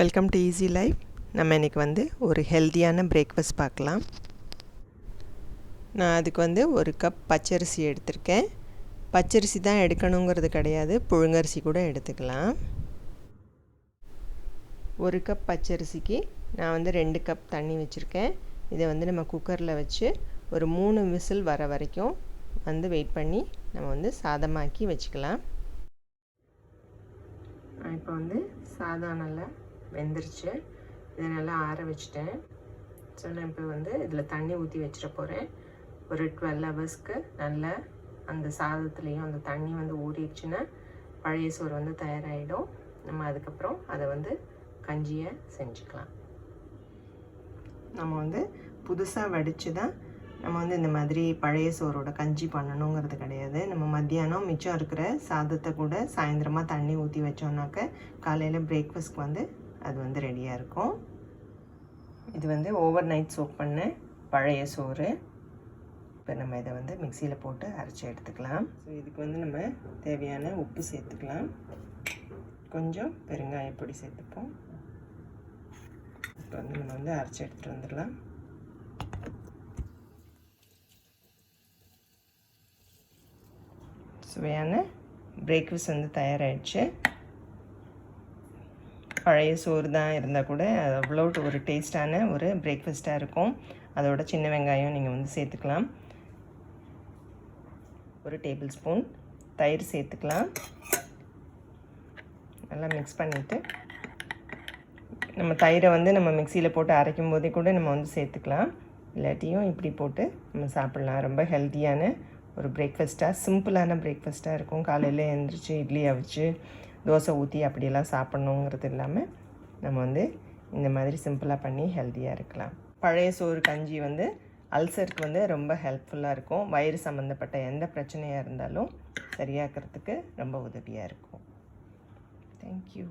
Welcome to easy life. நம்ம இன்றைக்கி ஒரு ஹெல்த்தியான பிரேக்ஃபாஸ்ட் பார்க்கலாம். நான் அதுக்கு ஒரு கப் பச்சரிசி எடுத்திருக்கேன். பச்சரிசி தான் எடுக்கணுங்கிறது கிடையாது, புழுங்கரிசி கூட எடுத்துக்கலாம். ஒரு கப் பச்சரிசிக்கு நான் 2 கப் தண்ணி வச்சுருக்கேன். இதை நம்ம குக்கரில் வச்சு ஒரு 3 விசில் வர வரைக்கும் வெயிட் பண்ணி நம்ம சாதமாக்கி வச்சுக்கலாம். இப்போ சாதம் நல்லா வெந்துருச்சு. இதை நல்லா ஆற வச்சுட்டேன். ஸோ நான் இப்போ இதில் தண்ணி ஊற்றி வச்சிட போகிறேன். ஒரு 12 ஹவர்ஸ்க்கு நல்லா அந்த சாதத்துலேயும் அந்த தண்ணி ஊறிடுச்சுன்னா பழைய சோறு தயாராகிடும். நம்ம அதுக்கப்புறம் அதை கஞ்சியை செஞ்சுக்கலாம். நம்ம புதுசாக வடித்து தான் நம்ம இந்த மாதிரி பழைய சோறோட கஞ்சி பண்ணணுங்கிறது கிடையாது. நம்ம மத்தியானம் மிச்சம் இருக்கிற சாதத்தை கூட சாயந்தரமாக தண்ணி ஊற்றி வச்சோன்னாக்க காலையில் பிரேக்ஃபாஸ்ட்க்கு அது ரெடியாக இருக்கும். இது ஓவர் நைட் சோக் பண்ண பழைய சோறு. இப்போ நம்ம இதை மிக்சியில் போட்டு அரைச்சி எடுத்துக்கலாம். ஸோ இதுக்கு நம்ம தேவையான உப்பு சேர்த்துக்கலாம். கொஞ்சம் பெருங்காய பொடி சேர்த்துப்போம். இப்போ நம்ம அரைச்சி எடுத்துகிட்டு வந்துடலாம். சுவையான பிரேக்ஃபாஸ்ட் தயாராகிடுச்சு. பழைய சோறு தான் இருந்தால் கூட அது அவ்வளோ ஒரு டேஸ்டான ஒரு பிரேக்ஃபாஸ்ட்டாக இருக்கும். அதோட சின்ன வெங்காயம் நீங்கள் சேர்த்துக்கலாம். ஒரு டேபிள் ஸ்பூன் தயிர் சேர்த்துக்கலாம். நல்லா மிக்ஸ் பண்ணிவிட்டு நம்ம தயிரை நம்ம மிக்சியில் போட்டு அரைக்கும் போதே கூட நம்ம சேர்த்துக்கலாம். இல்லாட்டியும் இப்படி போட்டு நம்ம சாப்பிட்லாம். ரொம்ப ஹெல்த்தியான ஒரு பிரேக்ஃபாஸ்ட்டாக, சிம்பிளான பிரேக்ஃபாஸ்ட்டாக இருக்கும். காலையில் எழுந்திரிச்சு இட்லி அவிச்சு தோசை ஊற்றி அப்படியெல்லாம் சாப்பிட்ணுங்கிறது இல்லாமல் நம்ம இந்த மாதிரி சிம்பிளாக பண்ணி ஹெல்த்தியாக இருக்கலாம். பழைய சோறு கஞ்சி அல்சருக்கு ரொம்ப ஹெல்ப்ஃபுல்லாக இருக்கும். வயிறு சம்மந்தப்பட்ட எந்த பிரச்சனையாக இருந்தாலும் சரியாக்கிறதுக்கு ரொம்ப உதவியாக இருக்கும். தேங்க்யூ.